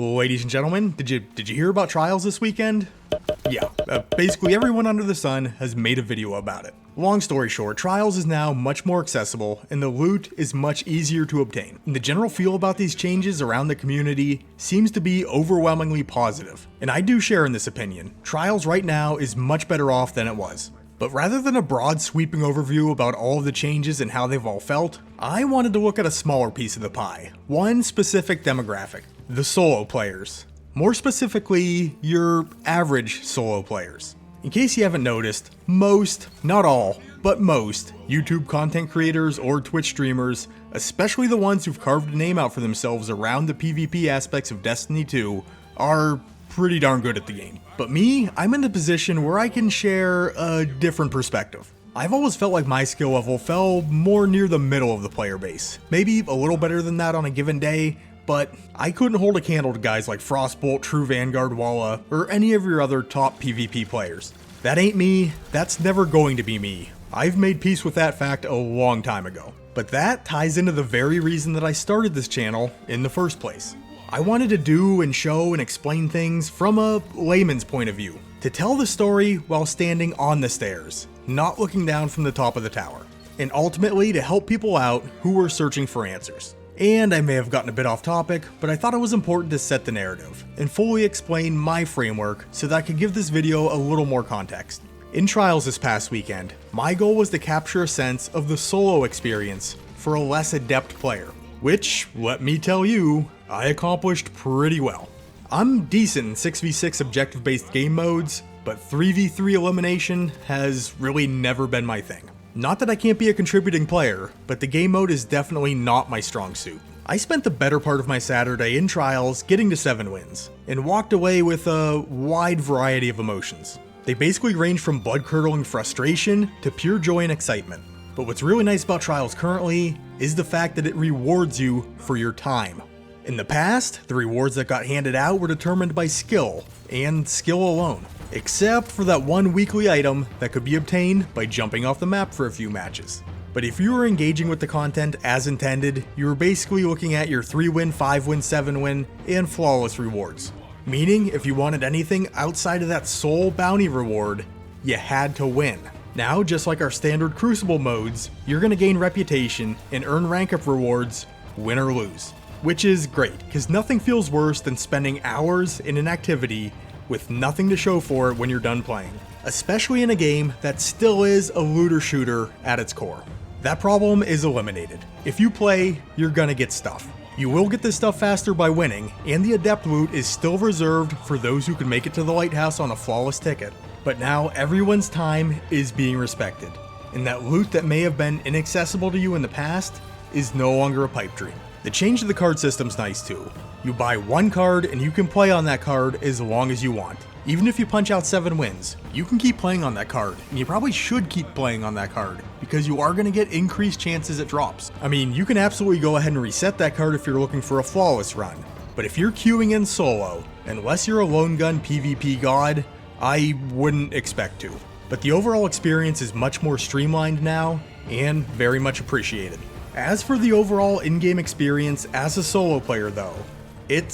Ladies and gentlemen, did you hear about Trials this weekend? Yeah, basically everyone under the sun has made a video about it. Long story short, Trials is now much more accessible and the loot is much easier to obtain. And the general feel about these changes around the community seems to be overwhelmingly positive. And I do share in this opinion. Trials right now is much better off than it was. But rather than a broad sweeping overview about all of the changes and how they've all felt, I wanted to look at a smaller piece of the pie. One specific demographic. The solo players. More specifically, your average solo players. In case you haven't noticed, most, not all, but most, YouTube content creators or Twitch streamers, especially the ones who've carved a name out for themselves around the PvP aspects of Destiny 2, are pretty darn good at the game. But me, I'm in the position where I can share a different perspective. I've always felt like my skill level fell more near the middle of the player base. Maybe a little better than that on a given day, but I couldn't hold a candle to guys like Frostbolt, True Vanguard, Walla, or any of your other top PvP players. That ain't me, that's never going to be me. I've made peace with that fact a long time ago. But that ties into the very reason that I started this channel in the first place. I wanted to do and show and explain things from a layman's point of view. To tell the story while standing on the stairs, not looking down from the top of the tower. And ultimately to help people out who were searching for answers. And I may have gotten a bit off topic, but I thought it was important to set the narrative and fully explain my framework so that I could give this video a little more context. In Trials this past weekend, my goal was to capture a sense of the solo experience for a less adept player, which, let me tell you, I accomplished pretty well. I'm decent in 6v6 objective-based game modes, but 3v3 elimination has really never been my thing. Not that I can't be a contributing player, but the game mode is definitely not my strong suit. I spent the better part of my Saturday in Trials getting to 7 wins, and walked away with a wide variety of emotions. They basically range from blood-curdling frustration to pure joy and excitement. But what's really nice about Trials currently is the fact that it rewards you for your time. In the past, the rewards that got handed out were determined by skill, and skill alone. Except for that one weekly item that could be obtained by jumping off the map for a few matches. But if you were engaging with the content as intended, you were basically looking at your 3-win, 5-win, 7-win, and flawless rewards. Meaning, if you wanted anything outside of that sole bounty reward, you had to win. Now, just like our standard Crucible modes, you're gonna gain reputation and earn rank up rewards, win or lose. Which is great, because nothing feels worse than spending hours in an activity with nothing to show for it when you're done playing. Especially in a game that still is a looter shooter at its core. That problem is eliminated. If you play, you're gonna get stuff. You will get this stuff faster by winning, and the adept loot is still reserved for those who can make it to the lighthouse on a flawless ticket. But now everyone's time is being respected, and that loot that may have been inaccessible to you in the past is no longer a pipe dream. The change to the card system's nice too. You buy one card and you can play on that card as long as you want. Even if you punch out 7 wins, you can keep playing on that card, and you probably should keep playing on that card, because you are going to get increased chances it drops. I mean, you can absolutely go ahead and reset that card if you're looking for a flawless run, but if you're queuing in solo, unless you're a lone gun PvP god, I wouldn't expect to. But the overall experience is much more streamlined now, and very much appreciated. As for the overall in-game experience as a solo player though, it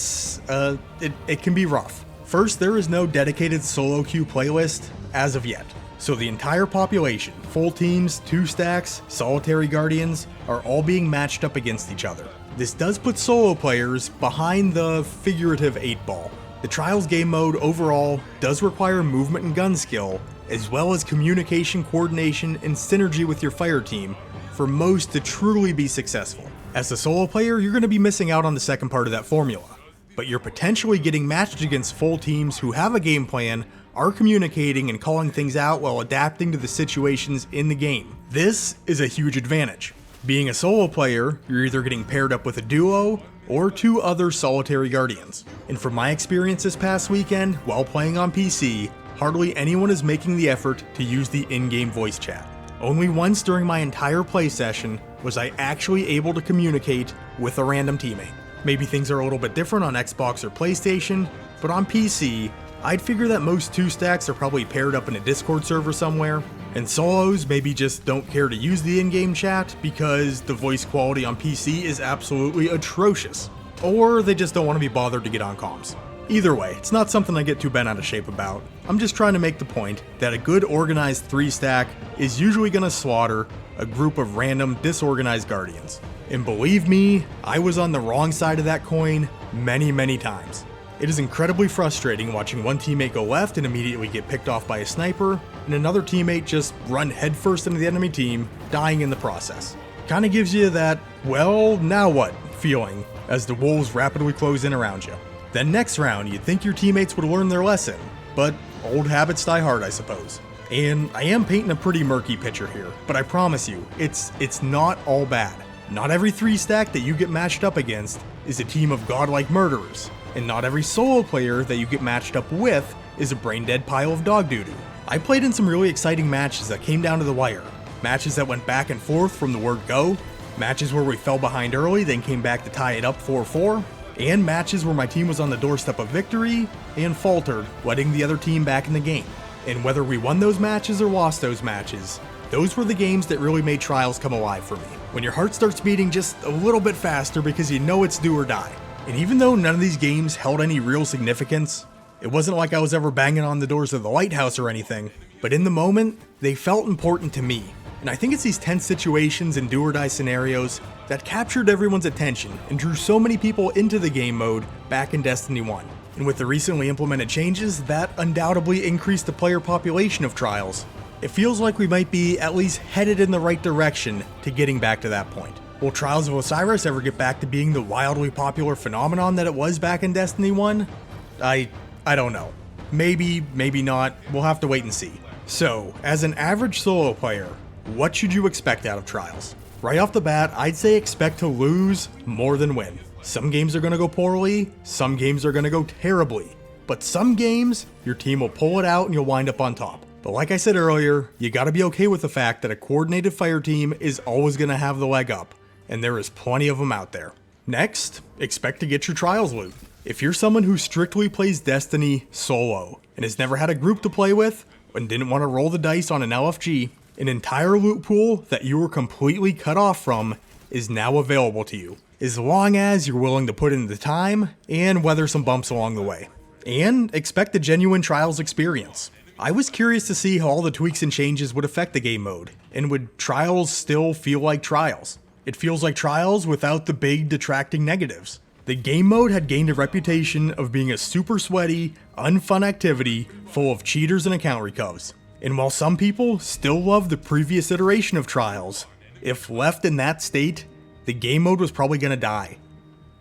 can be rough. First, there is no dedicated solo queue playlist as of yet. So the entire population, full teams, 2 stacks, solitary guardians, are all being matched up against each other. This does put solo players behind the figurative 8-ball. The Trials game mode overall does require movement and gun skill, as well as communication, coordination, and synergy with your fire team, for most to truly be successful. As a solo player, you're going to be missing out on the second part of that formula, but you're potentially getting matched against full teams who have a game plan, are communicating and calling things out while adapting to the situations in the game. This is a huge advantage. Being a solo player, you're either getting paired up with a duo or 2 other solitary guardians. And from my experience this past weekend, while playing on PC, hardly anyone is making the effort to use the in-game voice chat. Only once during my entire play session was I actually able to communicate with a random teammate. Maybe things are a little bit different on Xbox or PlayStation, but on PC, I'd figure that most 2 stacks are probably paired up in a Discord server somewhere, and solos maybe just don't care to use the in-game chat because the voice quality on PC is absolutely atrocious. or they just don't want to be bothered to get on comms. Either way, it's not something I get too bent out of shape about. I'm just trying to make the point that a good organized 3-stack is usually going to slaughter a group of random disorganized guardians. And believe me, I was on the wrong side of that coin many times. It is incredibly frustrating watching one teammate go left and immediately get picked off by a sniper, and another teammate just run headfirst into the enemy team, dying in the process. Kinda gives you that, well, now what feeling as the wolves rapidly close in around you. Then next round, you'd think your teammates would learn their lesson, but old habits die hard, I suppose. And I am painting a pretty murky picture here, but I promise you, it's not all bad. Not every 3-stack that you get matched up against is a team of godlike murderers, and not every solo player that you get matched up with is a brain-dead pile of dog doo-doo. I played in some really exciting matches that came down to the wire, matches that went back and forth from the word go, matches where we fell behind early then came back to tie it up 4-4, and matches where my team was on the doorstep of victory and faltered, letting the other team back in the game. And whether we won those matches or lost those matches, those were the games that really made Trials come alive for me. When your heart starts beating just a little bit faster because you know it's do or die. And even though none of these games held any real significance, it wasn't like I was ever banging on the doors of the lighthouse or anything, but in the moment, they felt important to me. And I think it's these tense situations and do or die scenarios that captured everyone's attention and drew so many people into the game mode back in Destiny 1. And with the recently implemented changes, that undoubtedly increased the player population of Trials. It feels like we might be at least headed in the right direction to getting back to that point. Will Trials of Osiris ever get back to being the wildly popular phenomenon that it was back in Destiny 1? I don't know. Maybe, maybe not. We'll have to wait and see. So, as an average solo player, what should you expect out of Trials? Right off the bat, I'd say expect to lose more than win. Some games are going to go poorly, some games are going to go terribly. But some games, your team will pull it out and you'll wind up on top. But like I said earlier, you gotta be okay with the fact that a coordinated fire team is always gonna have the leg up, and there is plenty of them out there. Next, expect to get your Trials loot. If you're someone who strictly plays Destiny solo, and has never had a group to play with, and didn't want to roll the dice on an LFG, an entire loot pool that you were completely cut off from is now available to you, as long as you're willing to put in the time and weather some bumps along the way. And expect a genuine Trials experience. I was curious to see how all the tweaks and changes would affect the game mode, and would Trials still feel like Trials? It feels like Trials without the big detracting negatives. The game mode had gained a reputation of being a super sweaty, unfun activity full of cheaters and account recovs. And while some people still love the previous iteration of Trials, if left in that state, the game mode was probably gonna die.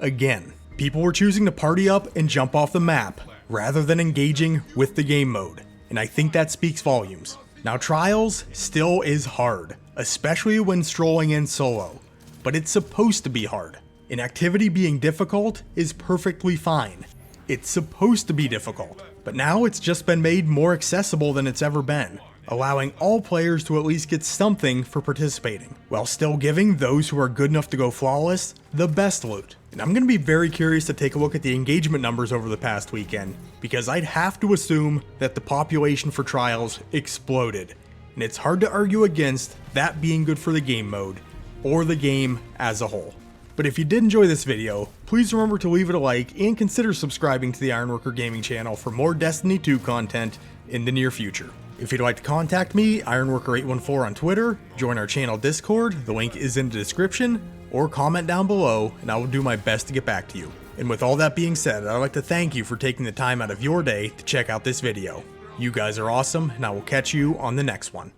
Again, people were choosing to party up and jump off the map, rather than engaging with the game mode. And I think that speaks volumes. Now Trials still is hard, especially when strolling in solo, but it's supposed to be hard. An activity being difficult is perfectly fine. It's supposed to be difficult, but now it's just been made more accessible than it's ever been, allowing all players to at least get something for participating, while still giving those who are good enough to go flawless the best loot. And I'm going to be very curious to take a look at the engagement numbers over the past weekend, because I'd have to assume that the population for Trials exploded, and it's hard to argue against that being good for the game mode, or the game as a whole. But if you did enjoy this video, please remember to leave it a like and consider subscribing to the Ironworker Gaming channel for more Destiny 2 content in the near future. If you'd like to contact me, Ironworker814 on Twitter, join our channel Discord, the link is in the description, or comment down below and I will do my best to get back to you. And with all that being said, I'd like to thank you for taking the time out of your day to check out this video. You guys are awesome, and I will catch you on the next one.